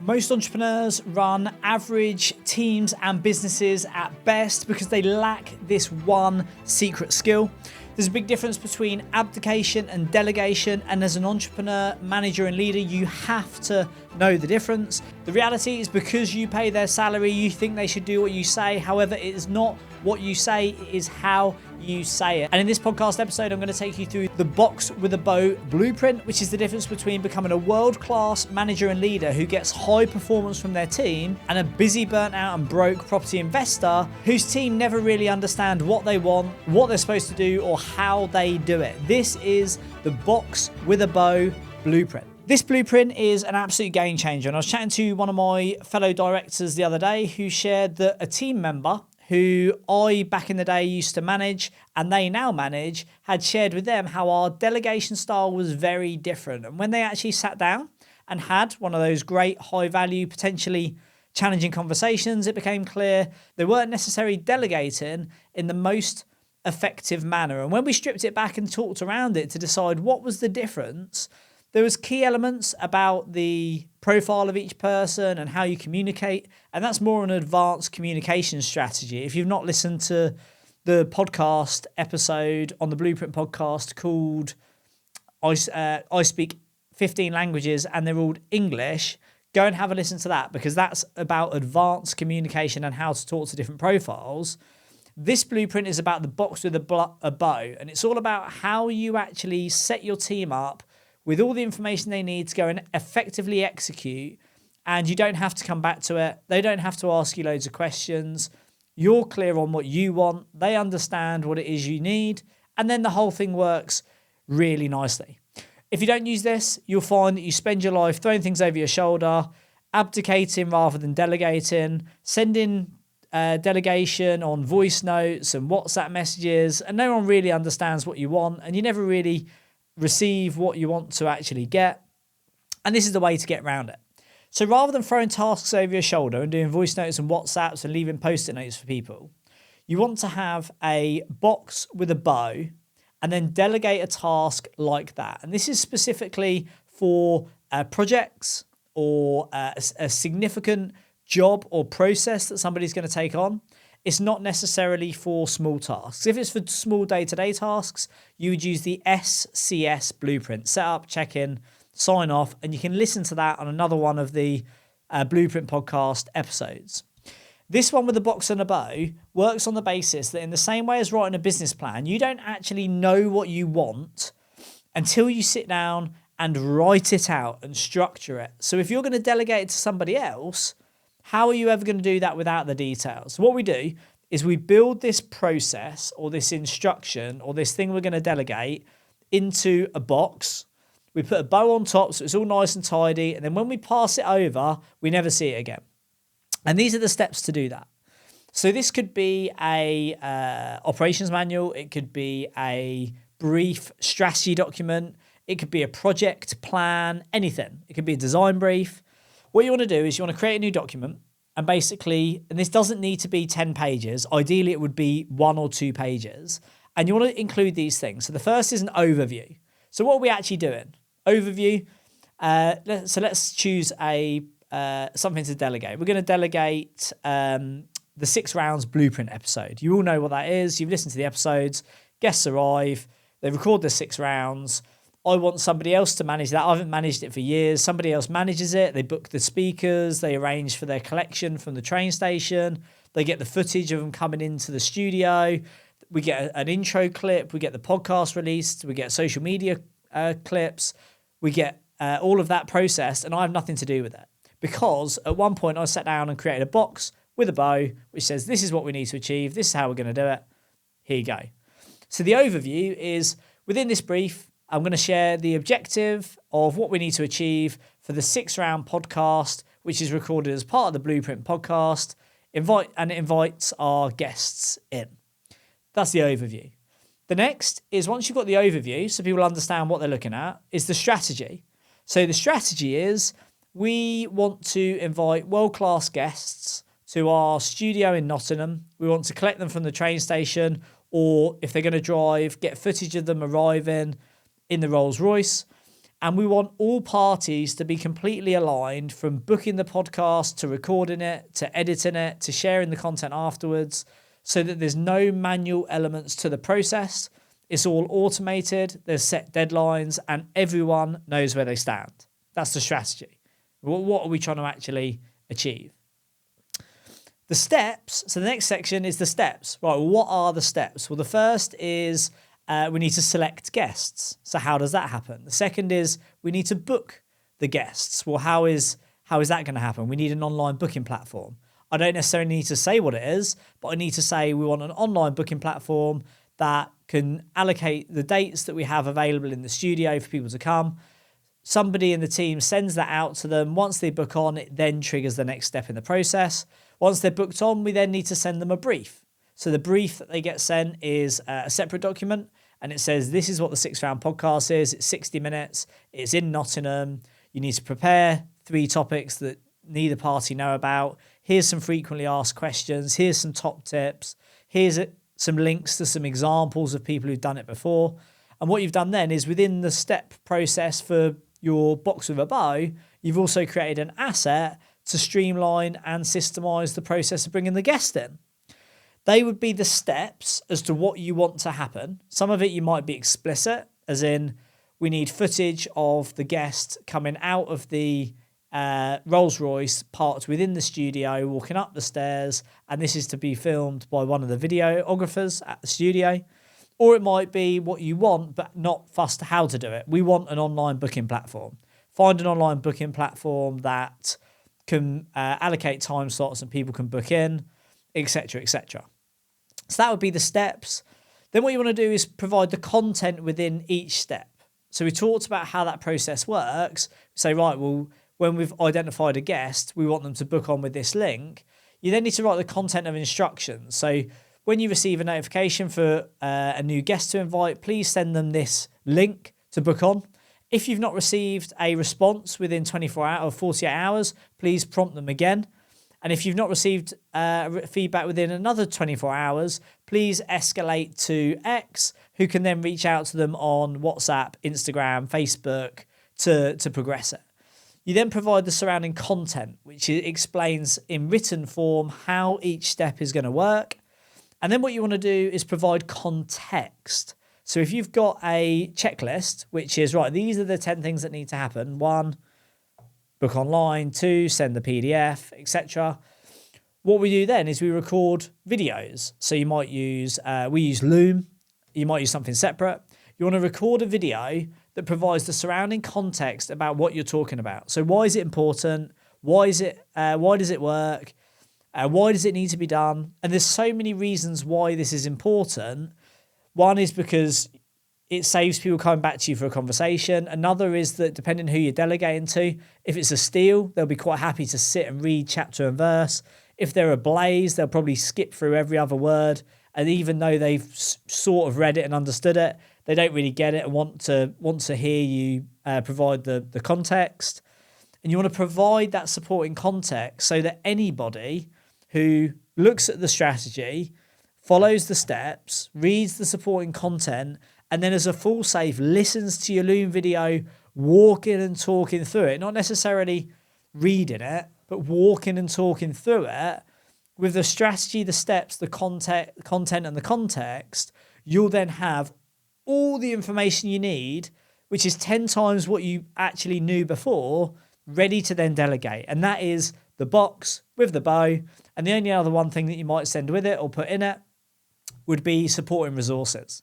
Most entrepreneurs run average teams and businesses at best because they lack this one secret skill. There's a big difference between abdication and delegation, and as an entrepreneur, manager and leader, you have to know the difference. The reality is because you pay their salary, you think they should do what you say. However, it is not what you say, it is how you say it. And in this podcast episode, I'm going to take you through the box with a bow blueprint, which is the difference between becoming a world-class manager and leader who gets high performance from their team and a busy, burnt out and broke property investor whose team never really understand what they want, what they're supposed to do, or how they do it. This is the box with a bow blueprint. This blueprint is an absolute game changer. And I was chatting to one of my fellow directors the other day who shared that a team member who I back in the day used to manage and they now manage had shared with them how our delegation style was very different. And when they actually sat down and had one of those great high value, potentially challenging conversations, it became clear they weren't necessarily delegating in the most effective manner. And when we stripped it back and talked around it to decide what was the difference, there was key elements about the profile of each person and how you communicate, and that's more an advanced communication strategy. If you've not listened to the podcast episode on the Blueprint podcast called I Speak 15 Languages and They're All English, go and have a listen to that because that's about advanced communication and how to talk to different profiles. This blueprint is about the box with a bow, and it's all about how you actually set your team up with all the information they need to go and effectively execute, and you don't have to come back to it. They don't have to ask you loads of questions. You're clear on what you want. They understand what it is you need, and then the whole thing works really nicely. If you don't use this, you'll find that you spend your life throwing things over your shoulder, abdicating rather than delegating, sending delegation on voice notes and WhatsApp messages, and no one really understands what you want, and you never really receive what you want to actually get. And this is the way to get around it. So rather than throwing tasks over your shoulder and doing voice notes and WhatsApps and leaving post-it notes for people, you want to have a box with a bow and then delegate a task like that. And this is specifically for projects or a significant job or process that somebody's going to take on. It's not necessarily for small tasks. If it's for small day-to-day tasks, you would use the SCS blueprint. Set up, check in, sign off, and you can listen to that on another one of the Blueprint podcast episodes. This one with the box and a bow works on the basis that in the same way as writing a business plan, you don't actually know what you want until you sit down and write it out and structure it. So if you're going to delegate it to somebody else, how are you ever going to do that without the details? What we do is we build this process or this instruction or this thing we're going to delegate into a box. We put a bow on top so it's all nice and tidy. And then when we pass it over, we never see it again. And these are the steps to do that. So this could be a operations manual. It could be a brief strategy document. It could be a project plan, anything. It could be a design brief. What you want to do is you want to create a new document and basically, and this doesn't need to be 10 pages. Ideally, it would be 1 or 2 pages. And you want to include these things. So the first is an overview. So what are we actually doing? Overview. So let's choose something to delegate. We're going to delegate the 6 rounds blueprint episode. You all know what that is. You've listened to the episodes. Guests arrive. They record the 6 rounds. I want somebody else to manage that. I haven't managed it for years. Somebody else manages it. They book the speakers. They arrange for their collection from the train station. They get the footage of them coming into the studio. We get an intro clip. We get the podcast released. We get social media clips. We get all of that processed, and I have nothing to do with it. Because at one point I sat down and created a box with a bow which says this is what we need to achieve. This is how we're going to do it. Here you go. So the overview is within this brief, I'm going to share the objective of what we need to achieve for the 6-round podcast, which is recorded as part of the Blueprint podcast. It invites our guests in. That's the overview. The next is once you've got the overview, so people understand what they're looking at, is the strategy. So the strategy is we want to invite world-class guests to our studio in Nottingham. We want to collect them from the train station, or if they're going to drive, get footage of them arriving in the Rolls Royce. And we want all parties to be completely aligned, from booking the podcast to recording it, to editing it, to sharing the content afterwards, so that there's no manual elements to the process. It's all automated, there's set deadlines, and everyone knows where they stand. That's the strategy. What are we trying to actually achieve? The steps, so the next section is the steps. Right, well, what are the steps? Well, the first is we need to select guests. So how does that happen? The second is we need to book the guests. Well, how is that going to happen? We need an online booking platform. I don't necessarily need to say what it is, but I need to say we want an online booking platform that can allocate the dates that we have available in the studio for people to come. Somebody in the team sends that out to them. Once they book on, it then triggers the next step in the process. Once they're booked on, we then need to send them a brief. So the brief that they get sent is a separate document, and it says, this is what the 6th Round podcast is. It's 60 minutes. It's in Nottingham. You need to prepare 3 topics that neither party know about. Here's some frequently asked questions. Here's some top tips. Here's some links to some examples of people who've done it before. And what you've done then is, within the step process for your box with a bow, you've also created an asset to streamline and systemize the process of bringing the guest in. They would be the steps as to what you want to happen. Some of it you might be explicit, as in, we need footage of the guest coming out of the Rolls Royce parked within the studio, walking up the stairs, and this is to be filmed by one of the videographers at the studio. Or it might be what you want, but not fussed how to do it. We want an online booking platform. Find an online booking platform that can allocate time slots and people can book in, etc., etc. So that would be the steps. Then what you want to do is provide the content within each step. So we talked about how that process works. Say, right, well, when we've identified a guest, we want them to book on with this link. You then need to write the content of instructions. So when you receive a notification for a new guest to invite, please send them this link to book on. If you've not received a response within 24 hours or 48 hours, please prompt them again. And if you've not received feedback within another 24 hours, please escalate to X, who can then reach out to them on WhatsApp, Instagram, Facebook to progress it. You then provide the surrounding content, which explains in written form how each step is going to work. And then what you want to do is provide context. So if you've got a checklist, which is, right, these are the 10 things that need to happen. 1, book online. 2, send the PDF, etc. What we do then is we record videos. So you might use, we use Loom. You might use something separate. You want to record a video that provides the surrounding context about what you're talking about. So why is it important? Why does it work? Why does it need to be done? And there's so many reasons why this is important. One is because it saves people coming back to you for a conversation. Another is that depending who you're delegating to, if it's a steal, they'll be quite happy to sit and read chapter and verse. If they're a blaze, they'll probably skip through every other word. And even though they've sort of read it and understood it, they don't really get it and want to hear you provide the context. And you want to provide that supporting context so that anybody who looks at the strategy, follows the steps, reads the supporting content, and then as a full save, listens to your Loom video, walking and talking through it, not necessarily reading it, but walking and talking through it, with the strategy, the steps, the content and the context, you'll then have all the information you need, which is 10 times what you actually knew before, ready to then delegate. And that is the box with the bow. And the only other one thing that you might send with it or put in it would be supporting resources.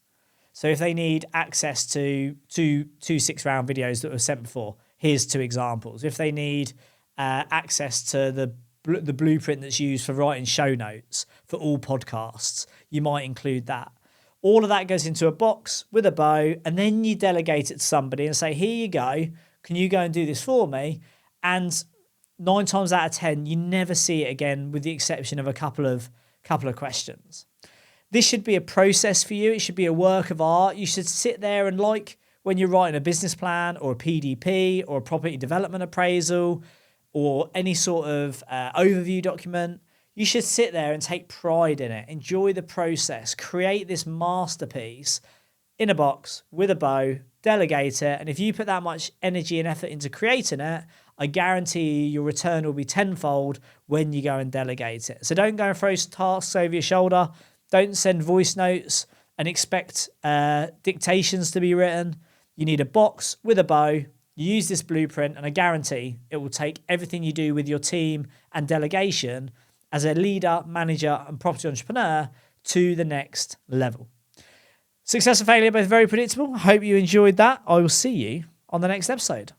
So if they need access to two 6-round videos that were sent before, here's 2 examples. If they need access to the blueprint that's used for writing show notes for all podcasts, you might include that. All of that goes into a box with a bow, and then you delegate it to somebody and say, here you go, can you go and do this for me? And 9 times out of 10, you never see it again, with the exception of a couple of questions. This should be a process for you. It should be a work of art. You should sit there and, like when you're writing a business plan or a PDP or a property development appraisal or any sort of overview document, you should sit there and take pride in it. Enjoy the process. Create this masterpiece in a box with a bow delegate it. And if you put that much energy and effort into creating it, I guarantee your return will be tenfold when you go and delegate it. So don't go and throw tasks over your shoulder. Don't send voice notes and expect dictations to be written. You need a box with a bow. You use this blueprint, and I guarantee it will take everything you do with your team and delegation as a leader, manager, and property entrepreneur to the next level. Success and failure, both very predictable. I hope you enjoyed that. I will see you on the next episode.